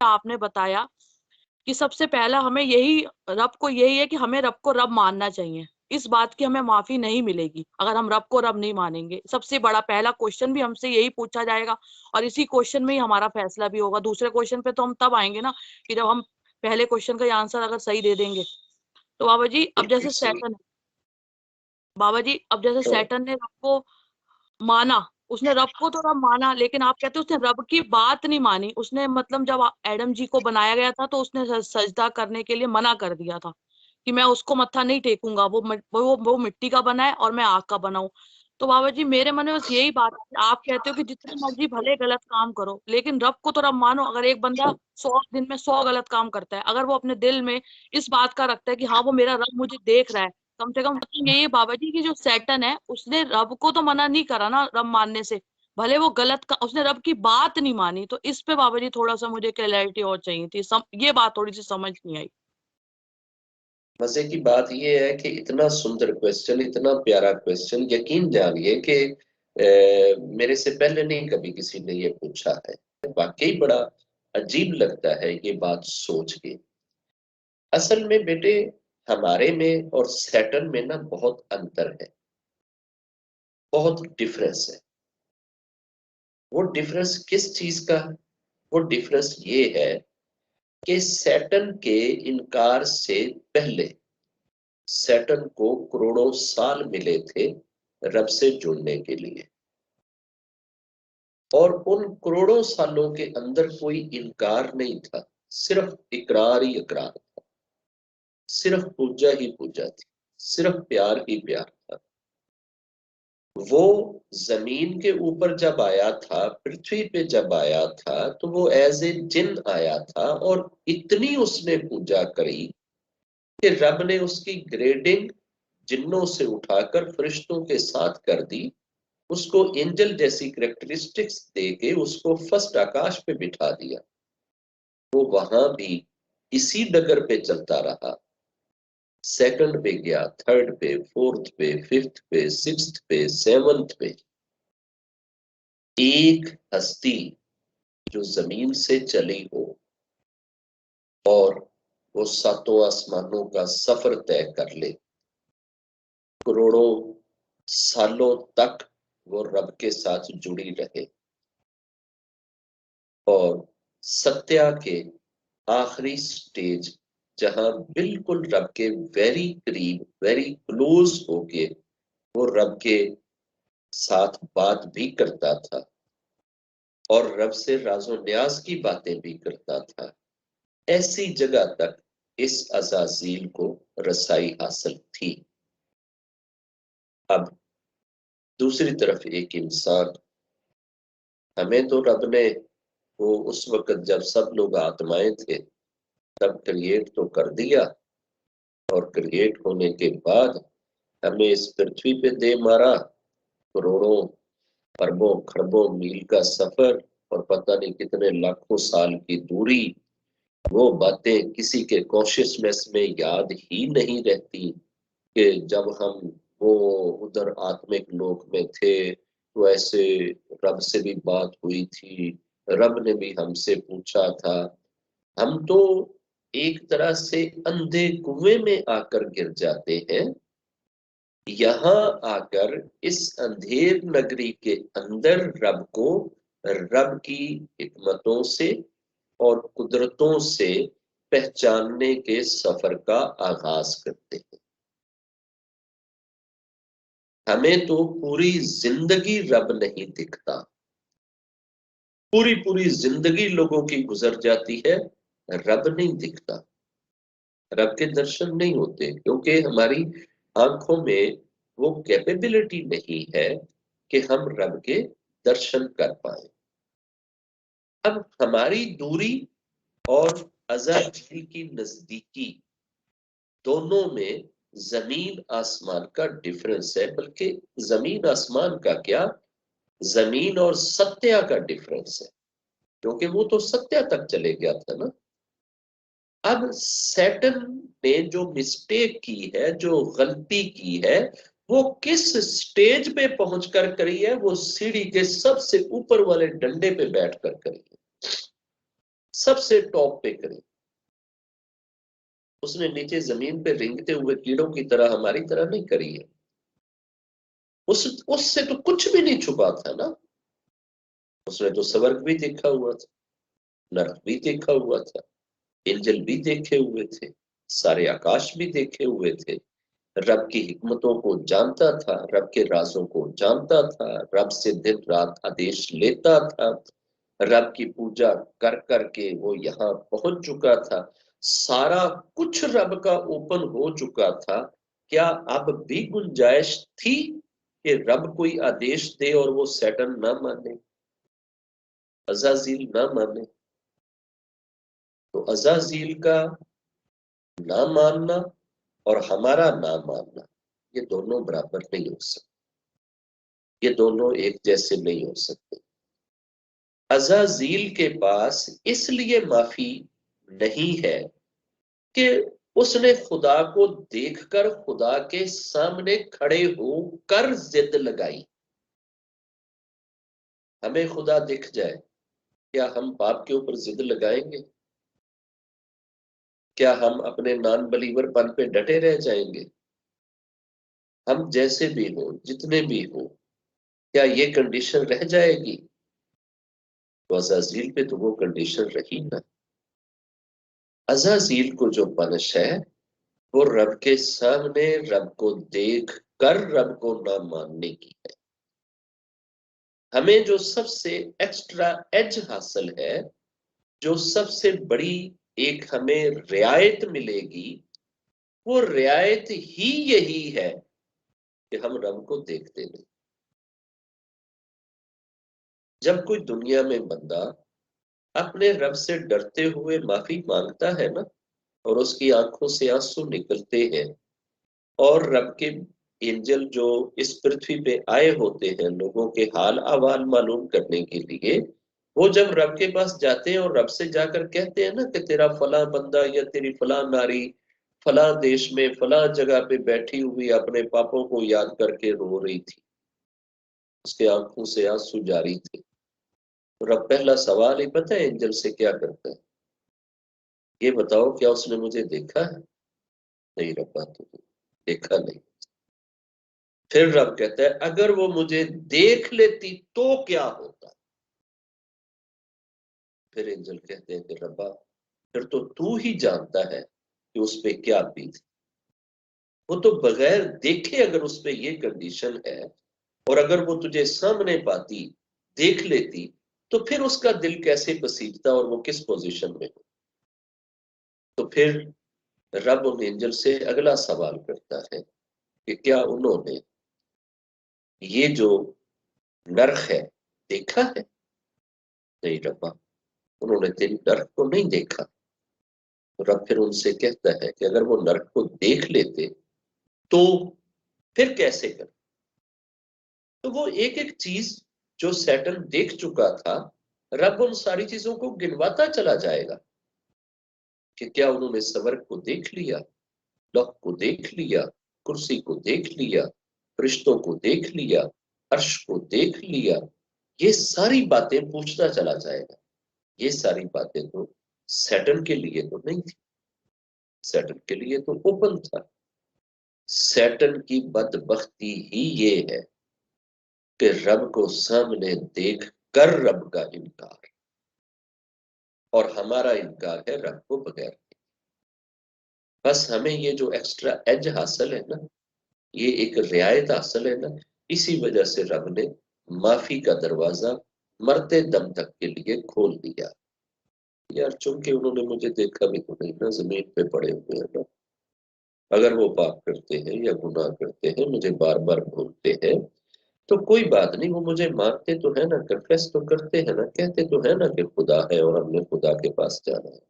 आपने बताया कि सबसे पहला हमें यही रब को यही है कि हमें रब को रब मानना चाहिए। इस बात की हमें माफी नहीं मिलेगी अगर हम रब को रब नहीं मानेंगे। सबसे बड़ा पहला क्वेश्चन भी हमसे यही पूछा जाएगा और इसी क्वेश्चन में ही हमारा फैसला भी होगा। दूसरे क्वेश्चन पे तो हम तब आएंगे ना कि जब हम पहले क्वेश्चन का आंसर अगर सही दे देंगे। तो बाबा जी अब जैसे सैटर्न बाबा जी अब जैसे सैटर्न ने रब को माना, उसने रब को तो रब माना, लेकिन आप कहते हैं उसने रब की बात नहीं मानी। उसने मतलब जब एडम जी को बनाया गया था तो उसने सजदा करने के लिए मना कर दिया था कि मैं उसको मत्था नहीं टेकूंगा, वो मिट्टी का बना है और मैं आग का बनाऊं। तो बाबा जी मेरे मन में बस यही बात है, आप कहते हो कि जितने मर्जी भले गलत काम करो लेकिन रब को तो रब मानो। अगर एक बंदा 100 दिन में 100 गलत काम करता है, अगर वो अपने दिल में इस बात का रखता है कि हाँ वो मेरा रब मुझे देख रहा है, कम से कम मतलब यही है बाबा जी की जो सैटन है उसने रब को तो मना नहीं करा ना रब मानने से, भले वो गलत का उसने रब की बात नहीं मानी। तो इस पे बाबा जी थोड़ा सा मुझे क्लैरिटी और चाहिए थी, ये बात थोड़ी सी समझ नहीं आई। मजे की बात यह है कि इतना सुंदर क्वेश्चन, इतना प्यारा क्वेश्चन, यकीन जानिए कि मेरे से पहले नहीं कभी किसी ने ये पूछा है। वाकई बड़ा अजीब लगता है ये बात सोच के। असल में बेटे हमारे में और सैटर्न में ना बहुत अंतर है, बहुत डिफरेंस है। वो डिफरेंस किस चीज का? वो डिफरेंस ये है कि सैटर्न के इनकार से पहले सैटर्न को करोड़ों साल मिले थे रब से जुड़ने के लिए, और उन करोड़ों सालों के अंदर कोई इनकार नहीं था, सिर्फ इकरार ही इकरार था, सिर्फ पूजा ही पूजा थी, सिर्फ प्यार ही प्यार था। वो जमीन के ऊपर जब आया था, पृथ्वी पे जब आया था, तो वो एज ए जिन आया था और इतनी उसने पूजा करी कि रब ने उसकी ग्रेडिंग जिन्नों से उठाकर फरिश्तों के साथ कर दी। उसको एंजल जैसी कैरेक्टरिस्टिक्स देके उसको फर्स्ट आकाश पे बिठा दिया। वो वहां भी इसी डगर पे चलता रहा, सेकंड पे गया, थर्ड पे, फोर्थ पे, फिफ्थ पे, सिक्स्थ पे, सेवंथ पे। एक हस्ती जो जमीन से चली हो और वो सातों आसमानों का सफर तय कर ले, करोड़ों सालों तक वो रब के साथ जुड़ी रहे, और सत्या के आखिरी स्टेज जहां बिल्कुल रब के वेरी करीब, वेरी क्लोज होके वो रब के साथ बात भी करता था और रब से राजो न्याज की बातें भी करता था, ऐसी जगह तक इस अजाजील को रसाई हासिल थी। अब दूसरी तरफ एक इंसान, हमें तो रब ने वो उस वक्त जब सब लोग आत्माएं थे तब क्रिएट तो कर दिया, और क्रिएट होने के बाद हमें इस पृथ्वी पे दे मारा, करोड़ों अरबों खरबों मील का सफर और पता नहीं कितने लाखों साल की दूरी। वो बातें किसी के कॉन्शियसनेस में याद ही नहीं रहती कि जब हम वो उधर आत्मिक लोक में थे तो ऐसे रब से भी बात हुई थी, रब ने भी हमसे पूछा था। हम तो एक तरह से अंधे कुएं में आकर गिर जाते हैं। यहाँ आकर इस अंधेर नगरी के अंदर रब को रब की हिकमतों से और कुदरतों से पहचानने के सफर का आगाज करते हैं। हमें तो पूरी जिंदगी रब नहीं दिखता, पूरी पूरी जिंदगी लोगों की गुजर जाती है, रब नहीं दिखता, रब के दर्शन नहीं होते, क्योंकि हमारी आंखों में वो कैपेबिलिटी नहीं है कि हम रब के दर्शन कर पाए। अब हमारी दूरी और अज़ल की नजदीकी, दोनों में जमीन आसमान का डिफरेंस है। बल्कि जमीन आसमान का क्या, जमीन और सत्या का डिफरेंस है, क्योंकि वो तो सत्या तक चले गया था ना। अब सैटर्न ने जो मिस्टेक की है, जो गलती की है, वो किस स्टेज पे पहुंचकर करी है? वो सीढ़ी के सबसे ऊपर वाले डंडे पे बैठकर करी है। सबसे टॉप पे करे। उसने नीचे जमीन पे रेंगते हुए कीड़ों की तरह हमारी तरह नहीं करी है। उससे तो कुछ भी नहीं छुपा था ना। उसने तो स्वर्ग भी देखा हुआ था, नरक भी देखा हुआ था, एंजल भी देखे हुए थे, सारे आकाश भी देखे हुए थे। रब की हिकमतों को जानता था, रब के राजों को जानता था, रब से दिन रात आदेश लेता था, रब की पूजा कर करके वो यहाँ पहुंच चुका था। सारा कुछ रब का ओपन हो चुका था। क्या अब भी गुंजाइश थी कि रब कोई आदेश दे और वो सैटन ना माने, अज़ाज़ील ना माने? तो अज़ाज़ील का ना मानना और हमारा ना मानना, ये दोनों बराबर नहीं हो सकते, ये दोनों एक जैसे नहीं हो सकते। अज़ाज़ील के पास इसलिए माफी नहीं है कि उसने खुदा को देखकर खुदा के सामने खड़े होकर जिद लगाई। हमें खुदा दिख जाए, क्या हम पाप के ऊपर जिद लगाएंगे? क्या हम अपने नॉन बिलीवर पन पे डटे रह जाएंगे? हम जैसे भी हो, जितने भी हो, क्या ये कंडीशन रह जाएगी? तो अज़ाज़ील पे तो वो कंडीशन रही ना। अज़ाज़ील को जो पनिश है वो रब के सामने रब को देख कर रब को ना मानने की है। हमें जो सबसे एक्स्ट्रा एज हासिल है, जो सबसे बड़ी एक हमें रियायत मिलेगी, वो रियायत ही यही है कि हम रब को देखते नहीं। जब कोई दुनिया में बंदा अपने रब से डरते हुए माफी मांगता है ना, और उसकी आंखों से आंसू निकलते हैं, और रब के एंजल जो इस पृथ्वी पे आए होते हैं लोगों के हाल अहवाल मालूम करने के लिए, वो जब रब के पास जाते हैं और रब से जाकर कहते हैं ना कि तेरा फला बंदा या तेरी फला नारी फला देश में फला जगह पे बैठी हुई अपने पापों को याद करके रो रही थी, उसके आंखों से आंसू जारी थे, तो रब पहला सवाल ही पता है एंजल से क्या करता है? ये बताओ क्या उसने मुझे देखा है? नहीं रब्बा, तुझे देखा नहीं। फिर रब कहता है अगर वो मुझे देख लेती तो क्या होता? फिर एंजल कहते हैं कि रब्बा, फिर तो तू ही जानता है कि उस पे क्या बीती। वो तो बगैर देखे अगर उस पे ये कंडीशन है, और अगर वो तुझे सामने पाती, देख लेती, तो फिर उसका दिल कैसे पसीजता और वो किस पोजीशन में हो? तो फिर रब उन एंजल से अगला सवाल करता है कि क्या उन्होंने ये जो नर्क है देखा है? नहीं रब्बा, उन्होंने तेरी नर्क को नहीं देखा। तो रब फिर उनसे कहता है कि अगर वो नर्क को देख लेते तो फिर कैसे कर? तो वो एक एक चीज जो सैटन देख चुका था, रब उन सारी चीजों को गिनवाता चला जाएगा कि क्या उन्होंने स्वर्ग को देख लिया, लौह को देख लिया, कुर्सी को देख लिया, फरिश्तों को देख लिया, अर्श को देख लिया। ये सारी बातें पूछता चला जाएगा। ये सारी बातें तो सैटन के लिए तो नहीं थी, सैटन के लिए तो ओपन था। सैटन की बदबख्ती ही ये है कि रब को सामने देख कर रब का इनकार, और हमारा इनकार है रब को बगैर। बस हमें ये जो एक्स्ट्रा एज हासिल है ना, ये एक रियायत हासिल है ना, इसी वजह से रब ने माफी का दरवाजा मरते दम तक के लिए खोल दिया। यार चूंकि उन्होंने मुझे देखा भी तो नहीं ना, जमीन पे पड़े हुए हैं ना, अगर वो पाप करते हैं या गुनाह करते हैं, मुझे बार बार भूलते हैं, तो कोई बात नहीं, वो मुझे मानते तो है ना, कन्फेस तो करते हैं ना, कहते तो है ना कि खुदा है और हमने खुदा के पास जाना है।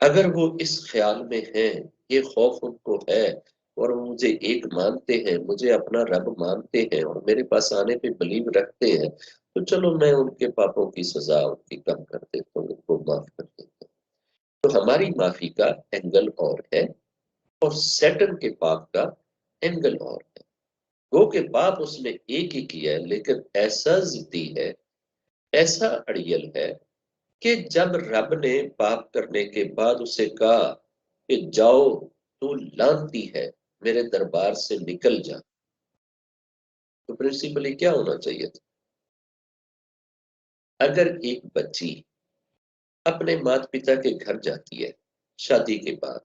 अगर वो इस ख्याल में है, ये खौफ उनको है, और वो मुझे एक मानते हैं, मुझे अपना रब मानते हैं और मेरे पास आने पे बिलीव रखते हैं, तो चलो मैं उनके पापों की सजा उनकी कम कर देता हूँ, उनको माफ कर देता हूँ। तो हमारी माफी का एंगल और है, और सैटन के पाप का एंगल और है। वो के पाप उसने एक ही किया है, लेकिन ऐसा जिद्दी है, ऐसा अड़ियल है कि जब रब ने पाप करने के बाद उसे कहा कि जाओ तू लानती है, मेरे दरबार से निकल जा, तो प्रिंसिपली क्या होना चाहिए था? अगर एक बच्ची अपने माता पिता के घर जाती है शादी के बाद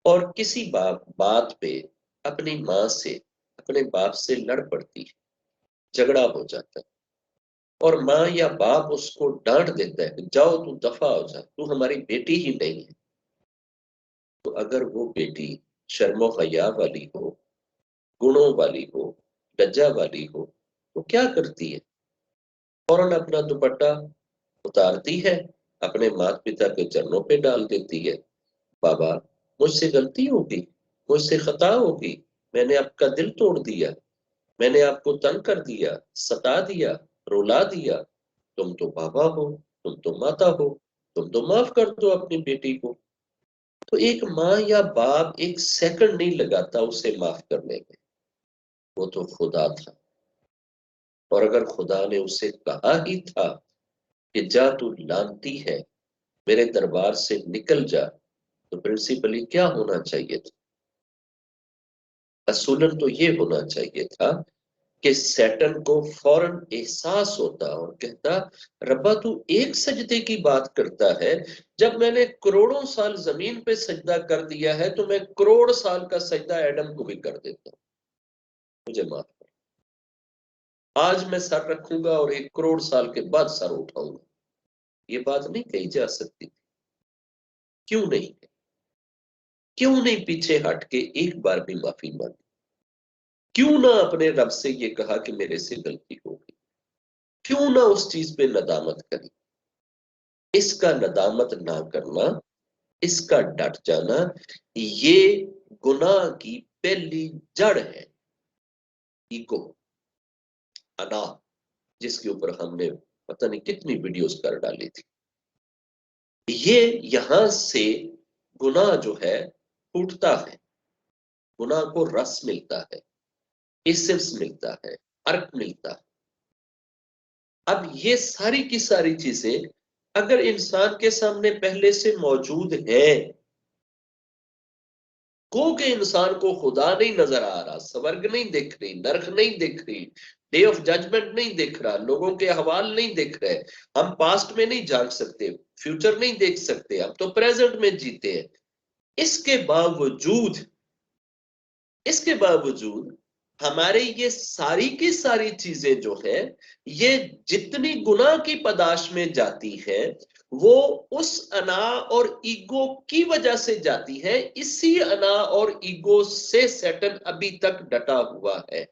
और किसी बात पे अपनी माँ से, अपने बाप से लड़ पड़ती है, झगड़ा हो जाता है और माँ या बाप उसको डांट देता है कि जाओ तू दफा हो जा, तू हमारी बेटी ही नहीं है, तो अगर वो बेटी शर्मो हया वाली हो, गुणों वाली हो, लज्जा वाली हो, तो क्या करती है? फौरन अपना दुपट्टा उतारती है, अपने माता पिता के चरणों पे डाल देती है, बाबा मुझसे गलती होगी, मुझसे खता होगी, मैंने आपका दिल तोड़ दिया, मैंने आपको तंग कर दिया, सता दिया, रुला दिया, तुम तो बाबा हो, तुम तो माता हो, तुम तो माफ कर दो अपनी बेटी को। तो एक माँ या बाप एक सेकंड नहीं लगाता उसे माफ करने में, वो तो खुदा था। और अगर खुदा ने उसे कहा ही था कि जा तू लानती है, मेरे दरबार से निकल जा, तो प्रिंसिपली क्या होना चाहिए था? असूलन तो ये होना चाहिए था कि सैटन को फौरन एहसास होता और कहता, रब्बा तू एक सजदे की बात करता है, जब मैंने करोड़ों साल जमीन पे सजदा कर दिया है तो मैं करोड़ साल का सजदा एडम को भी कर देता हूँ, मुझे माफ कर। आज मैं सर रखूंगा और 1 करोड़ साल के बाद सर उठाऊंगा, ये बात नहीं कही जा सकती? क्यों नहीं? क्यों नहीं पीछे हट के एक बार भी माफी मांगी? क्यों ना अपने रब से ये कहा कि मेरे से गलती हो गई? क्यों ना उस चीज पे नदामत करी? इसका नदामत ना करना, इसका डट जाना, ये गुनाह की पहली जड़ है। ईगो, अना, जिसके ऊपर हमने पता नहीं कितनी वीडियोस कर डाली थी, ये यहां से गुनाह जो है फूटता है, गुनाह को रस मिलता है, एसेंस मिलता है, अर्क मिलता है। अब ये सारी की सारी चीजें अगर इंसान के सामने पहले से मौजूद है, को के इंसान को खुदा नहीं नजर आ रहा, स्वर्ग नहीं दिख रही, नरक नहीं दिख रही, डे ऑफ जजमेंट नहीं दिख रहा, लोगों के अहवाल नहीं दिख रहे, हम पास्ट में नहीं जान सकते, फ्यूचर नहीं देख सकते, हम तो प्रेजेंट में जीते हैं। इसके बावजूद, इसके बावजूद हमारे ये सारी की सारी चीजें जो है, ये जितनी गुनाह की पदाश में जाती है, वो उस अना और ईगो की वजह से जाती है। इसी अना और ईगो से सैटन अभी तक डटा हुआ है।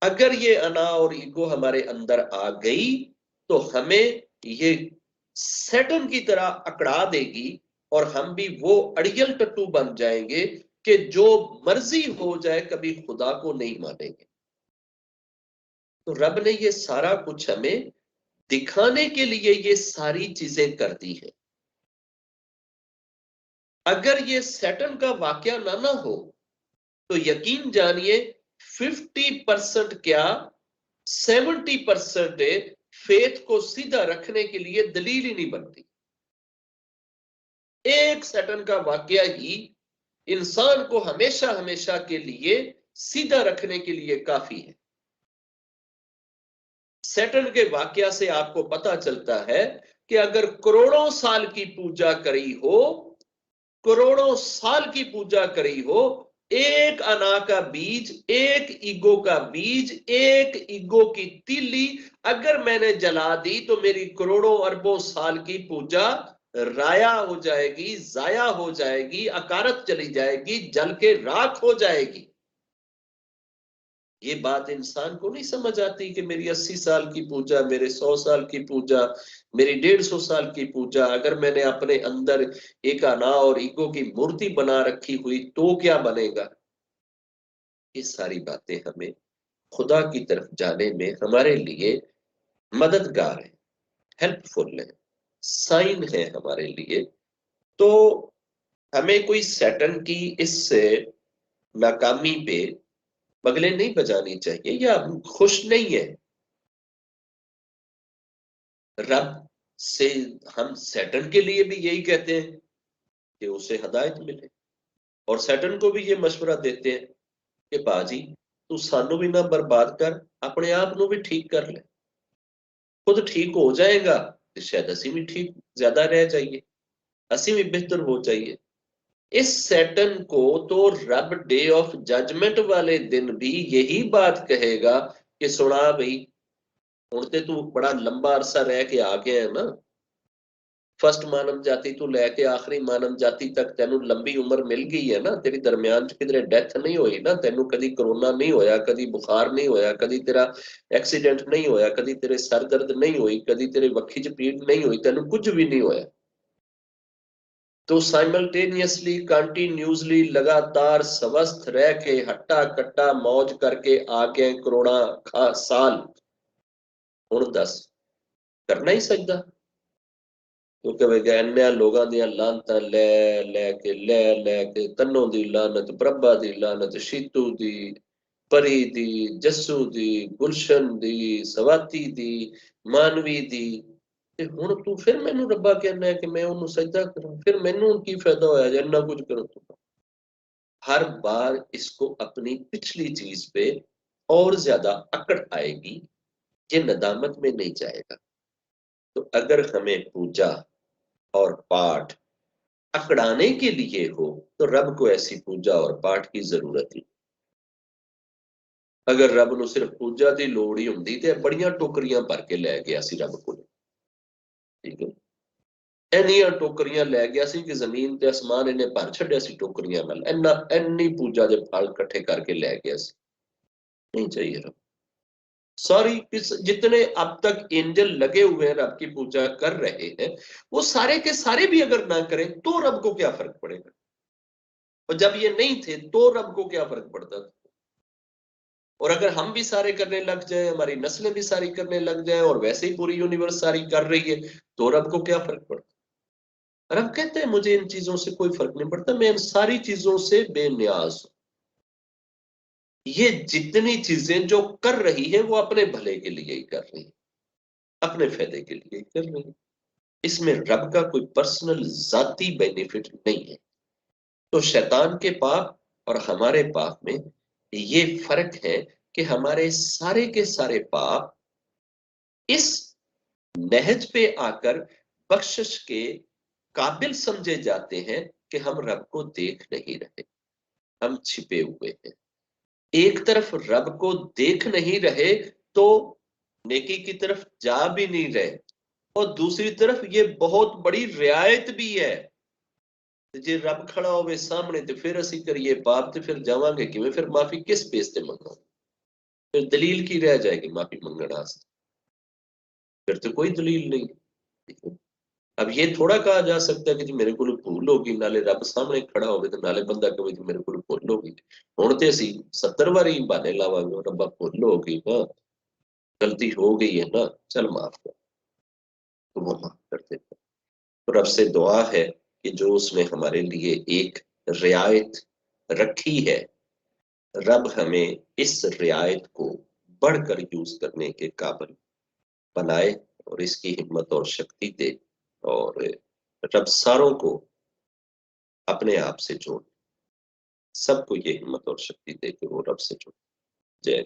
अगर ये अना और ईगो हमारे अंदर आ गई तो हमें ये सैटन की तरह अकड़ा देगी और हम भी वो अड़ियल टट्टू बन जाएंगे कि जो मर्जी हो जाए कभी खुदा को नहीं मानेंगे। तो रब ने ये सारा कुछ हमें दिखाने के लिए ये सारी चीजें कर दी है। अगर ये सैटन का वाकया ना हो तो यकीन जानिए 50% क्या 70% फेथ को सीधा रखने के लिए दलील ही नहीं बनती। एक सैटन का वाकया ही इंसान को हमेशा हमेशा के लिए सीधा रखने के लिए काफी है। सैटर्न के वाकया से आपको पता चलता है कि अगर करोड़ों साल की पूजा करी हो, करोड़ों साल की पूजा करी हो, एक अना का बीज, एक ईगो का बीज, एक ईगो की तीली अगर मैंने जला दी तो मेरी करोड़ों अरबों साल की पूजा राया हो जाएगी, जाया हो जाएगी, अकारत चली जाएगी, जल के राख हो जाएगी। ये बात इंसान को नहीं समझ आती कि मेरी 80 साल की पूजा, मेरे 100 साल की पूजा, मेरी 150 साल की पूजा, अगर मैंने अपने अंदर एक अना और ईगो की मूर्ति बना रखी हुई तो क्या बनेगा? ये सारी बातें हमें खुदा की तरफ जाने में हमारे लिए मददगार है, हेल्पफुल है, साइन है हमारे लिए। तो हमें कोई सैटन की इस नाकामी पे बगले नहीं बजानी चाहिए या खुश नहीं है। रब से हम सैटर्न के लिए भी यही कहते हैं कि उसे हिदायत मिले, और सैटर्न को भी ये मशवरा देते हैं कि बाजी तू सानू भी ना बर्बाद कर, अपने आप को भी ठीक कर ले, खुद ठीक हो जाएगा तो शायद असी भी ठीक ज्यादा रह जाइए, असी भी बेहतर हो जाइए। इस सैटर्न को तो रब डे ऑफ जजमेंट वाले दिन भी यही बात कहेगा कि सुना भाई, हुण ते तू बड़ा लंबा अरसा रह के आ गया है ना, फर्स्ट मानव जाति तो लैके आखिरी मानव जाति तक तेनू लंबी उम्र मिल गई है ना, तेरी दरम्यान च किधरे डेथ नहीं हुई ना, तेनू कदी कोरोना नहीं होया, कदी बुखार नहीं होया, कदी तेरा एक्सीडेंट नहीं होया, कदी तेरे सर दर्द नहीं हुई, कदी तेरे वक्खी च पीड़ नहीं हुई, तेनू कुछ भी नहीं होया। तो साइमल्टेनियसली कंटिन्यूसली लगातार स्वस्थ रह के हट्टा कट्टा मौज करके आ गए करोड़ा साल, हुण दस करना ही सकदा? क्योंकि इन्ने लोगों दी लानतां लै लै के तन्नों दी लानत, प्रभा दी लानत, शीतू दी, परी दी, जस्सू दी, गुलशन दी, सवाती दी, मानवी दी, ते हुण तू फिर मैनू रब्बा कहना है कि मैं उन्होंने सजदा करूं, फिर मैनू की फायदा होया जे इन्ना कुछ करूं? तो हर बार इसको अपनी पिछली चीज पे और ज्यादा अकड़ आएगी, ये नदामत में नहीं जाएगा। तो अगर हमें पूजा और पाठ अकड़ाने के लिए हो तो रब को ऐसी पूजा और पाठ की जरूरत ही। अगर रब ਨੂੰ सिर्फ पूजा की लोड़ ही ਹੁੰਦੀ ਤੇ ਬੜੀਆਂ ਟੋਕਰੀਆਂ ਭਰ ਕੇ ਲੈ ਗਿਆ ਸੀ रब को, ठीक है, ਇੰਨੀਆਂ ਟੋਕਰੀਆਂ ਲੈ ਗਿਆ ਸੀ ਕਿ ਜ਼ਮੀਨ ਤੇ ਅਸਮਾਨ ਇਹਨੇ ਭਰ ਛੱਡਿਆ ਸੀ ਟੋਕਰੀਆਂ ਨਾਲ, ਇੰਨੀ पूजा ਦੇ फल इकट्ठे करके ਲੈ गया ਸੀ। नहीं चाहिए रब। सॉरी, जितने अब तक एंजल लगे हुए हैं रब की पूजा कर रहे हैं, वो सारे के सारे भी अगर ना करें तो रब को क्या फर्क पड़ेगा? और जब ये नहीं थे तो रब को क्या फर्क पड़ता था? और अगर हम भी सारे करने लग जाए, हमारी नस्लें भी सारी करने लग जाए और वैसे ही पूरी यूनिवर्स सारी कर रही है, तो रब को क्या फर्क पड़ता? रब कहते हैं मुझे इन चीजों से कोई फर्क नहीं पड़ता, मैं इन सारी चीजों से बेनियाज हूं। ये जितनी चीजें जो कर रही है वो अपने भले के लिए ही कर रही है, अपने फायदे के लिए ही कर रही है। इसमें रब का कोई पर्सनल जाती बेनिफिट नहीं है। तो शैतान के पाप और हमारे पाप में ये फर्क है कि हमारे सारे के सारे पाप इस नहज पे आकर बख्शिश के काबिल समझे जाते हैं कि हम रब को देख नहीं रहे, हम छिपे हुए हैं। एक तरफ रब को देख नहीं रहे तो नेकी की तरफ जा भी नहीं रहे, और दूसरी तरफ ये बहुत बड़ी रियायत भी है जे रब खड़ा होवे सामने ते फिर असी करिए पाप ते फिर जावांगे किवें, फिर माफी किस बेस ते मंगो, फिर दलील की रह जाएगी माफी मंगण वास्ते? फिर तो कोई दलील नहीं। अब ये थोड़ा कहा जा सकता है कि जी मेरे को भूल होगी, नाले रब सामने खड़ा होवे ते नाले बंदा कहे जी मेरे को भूल होगी। हुण ते असी 70 बारी बहाने लावांगे, रब्बा भूल होगी ना, गलती हो गई है ना, चल माफ कर, तो वो माफ कर देता। तो रब से दुआ है कि जो उसने हमारे लिए एक रियायत रखी है, रब हमें इस रियायत को बढ़कर यूज करने के काबिल बनाए और इसकी हिम्मत और शक्ति दे, और रब सारों को अपने आप से जोड़, सबको ये हिम्मत और शक्ति दे कि वो रब से जुड़े। जय